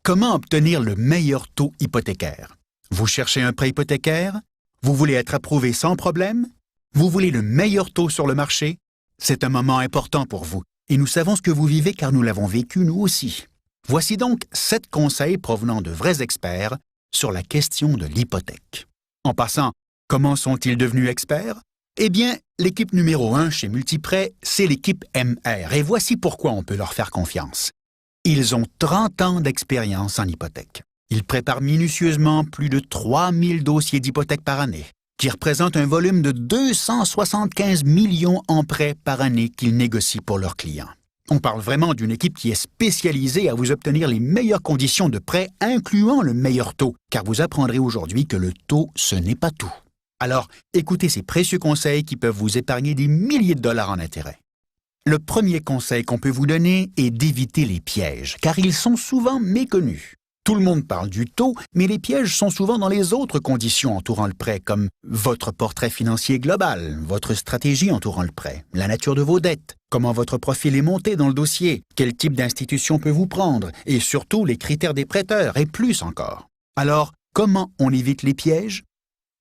Comment obtenir le meilleur taux hypothécaire? Vous cherchez un prêt hypothécaire? Vous voulez être approuvé sans problème? Vous voulez le meilleur taux sur le marché? C'est un moment important pour vous, et nous savons ce que vous vivez car nous l'avons vécu nous aussi. Voici donc 7 conseils provenant de vrais experts sur la question de l'hypothèque. En passant, comment sont-ils devenus experts? Eh bien, l'équipe numéro 1 chez Multiprêt, c'est l'équipe MR, et voici pourquoi on peut leur faire confiance. Ils ont 30 ans d'expérience en hypothèque. Ils préparent minutieusement plus de 3000 dossiers d'hypothèque par année, qui représentent un volume de 275 millions en prêts par année qu'ils négocient pour leurs clients. On parle vraiment d'une équipe qui est spécialisée à vous obtenir les meilleures conditions de prêt, incluant le meilleur taux, car vous apprendrez aujourd'hui que le taux, ce n'est pas tout. Alors, écoutez ces précieux conseils qui peuvent vous épargner des milliers de dollars en intérêts. Le premier conseil qu'on peut vous donner est d'éviter les pièges, car ils sont souvent méconnus. Tout le monde parle du taux, mais les pièges sont souvent dans les autres conditions entourant le prêt, comme votre portrait financier global, votre stratégie entourant le prêt, la nature de vos dettes, comment votre profil est monté dans le dossier, quel type d'institution peut vous prendre, et surtout les critères des prêteurs, et plus encore. Alors, comment on évite les pièges?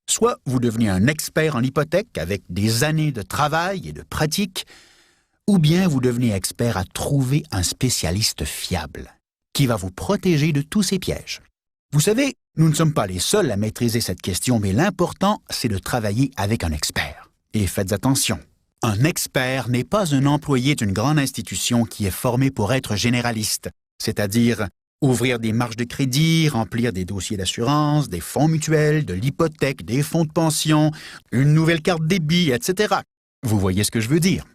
Soit vous devenez un expert en hypothèque avec des années de travail et de pratique, ou bien vous devenez expert à trouver un spécialiste fiable qui va vous protéger de tous ces pièges. Vous savez, nous ne sommes pas les seuls à maîtriser cette question, mais l'important, c'est de travailler avec un expert. Et faites attention, un expert n'est pas un employé d'une grande institution qui est formé pour être généraliste, c'est-à-dire ouvrir des marges de crédit, remplir des dossiers d'assurance, des fonds mutuels, de l'hypothèque, des fonds de pension, une nouvelle carte débit, etc. Vous voyez ce que je veux dire?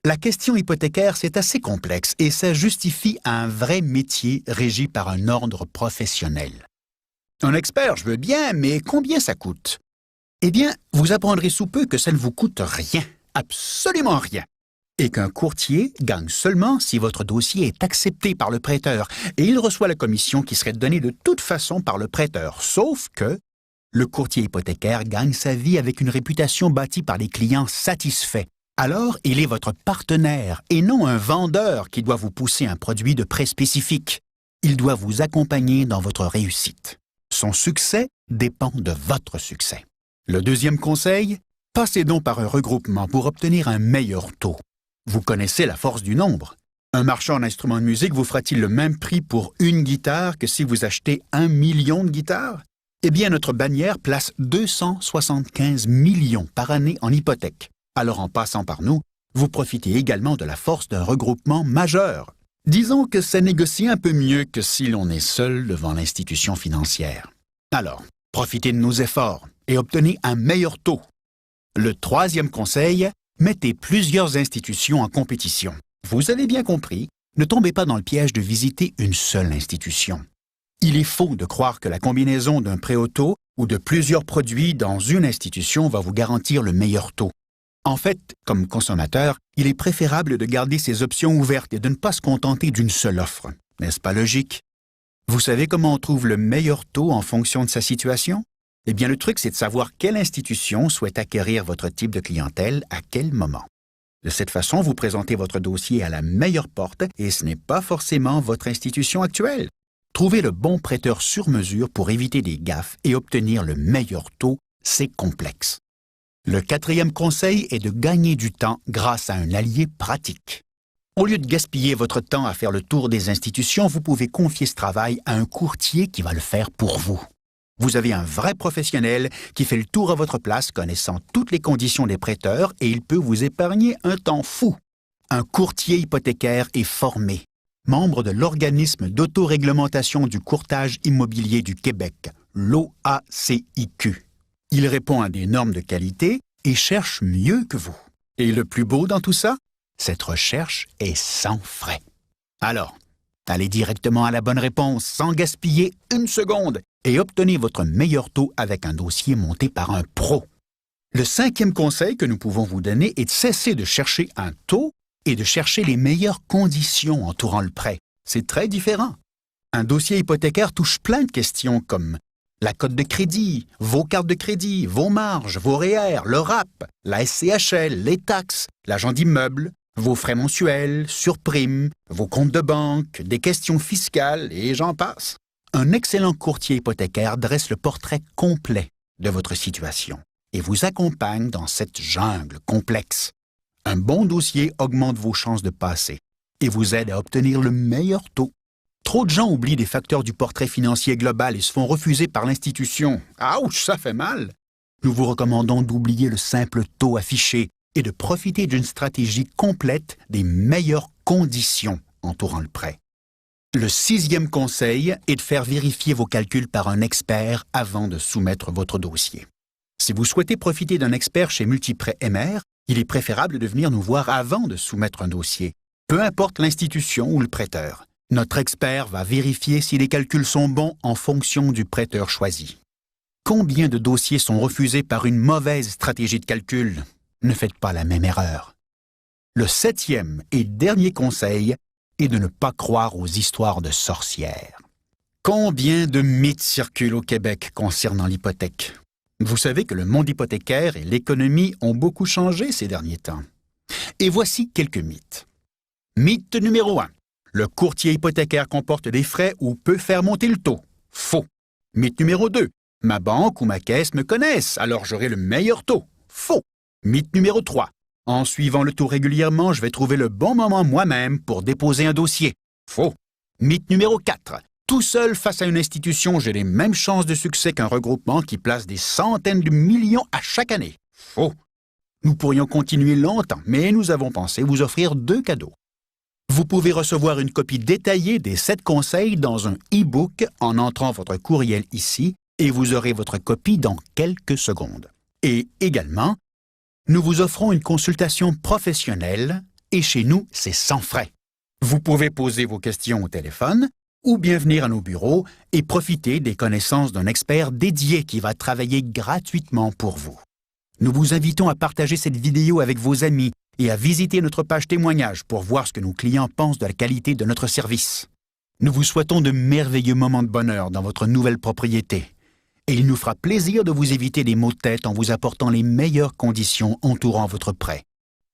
La question hypothécaire, c'est assez complexe et ça justifie un vrai métier régi par un ordre professionnel. Un expert, je veux bien, mais combien ça coûte? Eh bien, vous apprendrez sous peu que ça ne vous coûte rien, absolument rien, et qu'un courtier gagne seulement si votre dossier est accepté par le prêteur et il reçoit la commission qui serait donnée de toute façon par le prêteur, sauf que le courtier hypothécaire gagne sa vie avec une réputation bâtie par les clients satisfaits. Alors, il est votre partenaire et non un vendeur qui doit vous pousser un produit de prêt spécifique. Il doit vous accompagner dans votre réussite. Son succès dépend de votre succès. Le deuxième conseil, passez donc par un regroupement pour obtenir un meilleur taux. Vous connaissez la force du nombre. Un marchand d'instruments de musique vous fera-t-il le même prix pour une guitare que si vous achetez 1 million de guitares? Eh bien, notre bannière place 275 millions par année en hypothèque. Alors en passant par nous, vous profitez également de la force d'un regroupement majeur. Disons que ça négocie un peu mieux que si l'on est seul devant l'institution financière. Alors, profitez de nos efforts et obtenez un meilleur taux. Le troisième conseil, mettez plusieurs institutions en compétition. Vous avez bien compris, ne tombez pas dans le piège de visiter une seule institution. Il est faux de croire que la combinaison d'un prêt au taux ou de plusieurs produits dans une institution va vous garantir le meilleur taux. En fait, comme consommateur, il est préférable de garder ses options ouvertes et de ne pas se contenter d'une seule offre. N'est-ce pas logique? Vous savez comment on trouve le meilleur taux en fonction de sa situation? Eh bien, le truc, c'est de savoir quelle institution souhaite acquérir votre type de clientèle à quel moment. De cette façon, vous présentez votre dossier à la meilleure porte et ce n'est pas forcément votre institution actuelle. Trouver le bon prêteur sur mesure pour éviter des gaffes et obtenir le meilleur taux, c'est complexe. Le quatrième conseil est de gagner du temps grâce à un allié pratique. Au lieu de gaspiller votre temps à faire le tour des institutions, vous pouvez confier ce travail à un courtier qui va le faire pour vous. Vous avez un vrai professionnel qui fait le tour à votre place, connaissant toutes les conditions des prêteurs et il peut vous épargner un temps fou. Un courtier hypothécaire est formé, membre de l'organisme d'autoréglementation du courtage immobilier du Québec, l'OACIQ. Il répond à des normes de qualité et cherche mieux que vous. Et le plus beau dans tout ça, cette recherche est sans frais. Alors, allez directement à la bonne réponse sans gaspiller une seconde et obtenez votre meilleur taux avec un dossier monté par un pro. Le cinquième conseil que nous pouvons vous donner est de cesser de chercher un taux et de chercher les meilleures conditions entourant le prêt. C'est très différent. Un dossier hypothécaire touche plein de questions comme la cote de crédit, vos cartes de crédit, vos marges, vos REER, le RAP, la SCHL, les taxes, l'agent d'immeuble, vos frais mensuels, surprimes, vos comptes de banque, des questions fiscales et j'en passe. Un excellent courtier hypothécaire dresse le portrait complet de votre situation et vous accompagne dans cette jungle complexe. Un bon dossier augmente vos chances de passer et vous aide à obtenir le meilleur taux. Trop de gens oublient des facteurs du portrait financier global et se font refuser par l'institution. Ouch, ça fait mal! Nous vous recommandons d'oublier le simple taux affiché et de profiter d'une stratégie complète des meilleures conditions entourant le prêt. Le 6e conseil est de faire vérifier vos calculs par un expert avant de soumettre votre dossier. Si vous souhaitez profiter d'un expert chez Multiprêt MR, il est préférable de venir nous voir avant de soumettre un dossier, peu importe l'institution ou le prêteur. Notre expert va vérifier si les calculs sont bons en fonction du prêteur choisi. Combien de dossiers sont refusés par une mauvaise stratégie de calcul? Ne faites pas la même erreur. Le 7e et dernier conseil est de ne pas croire aux histoires de sorcières. Combien de mythes circulent au Québec concernant l'hypothèque? Vous savez que le monde hypothécaire et l'économie ont beaucoup changé ces derniers temps. Et voici quelques mythes. Mythe numéro 1. Le courtier hypothécaire comporte des frais ou peut faire monter le taux. Faux. Mythe numéro 2. Ma banque ou ma caisse me connaissent, alors j'aurai le meilleur taux. Faux. Mythe numéro 3. En suivant le taux régulièrement, je vais trouver le bon moment moi-même pour déposer un dossier. Faux. Mythe numéro 4. Tout seul face à une institution, j'ai les mêmes chances de succès qu'un regroupement qui place des centaines de millions à chaque année. Faux. Nous pourrions continuer longtemps, mais nous avons pensé vous offrir 2 cadeaux. Vous pouvez recevoir une copie détaillée des 7 conseils dans un e-book en entrant votre courriel ici et vous aurez votre copie dans quelques secondes. Et également, nous vous offrons une consultation professionnelle et chez nous, c'est sans frais. Vous pouvez poser vos questions au téléphone ou bien venir à nos bureaux et profiter des connaissances d'un expert dédié qui va travailler gratuitement pour vous. Nous vous invitons à partager cette vidéo avec vos amis et à visiter notre page témoignage pour voir ce que nos clients pensent de la qualité de notre service. Nous vous souhaitons de merveilleux moments de bonheur dans votre nouvelle propriété. Et il nous fera plaisir de vous éviter des maux de tête en vous apportant les meilleures conditions entourant votre prêt.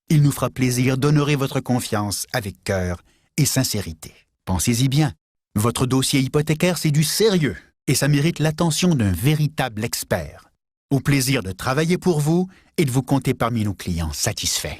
Il nous fera plaisir d'honorer votre confiance avec cœur et sincérité. Pensez-y bien, votre dossier hypothécaire, c'est du sérieux et ça mérite l'attention d'un véritable expert. Au plaisir de travailler pour vous et de vous compter parmi nos clients satisfaits.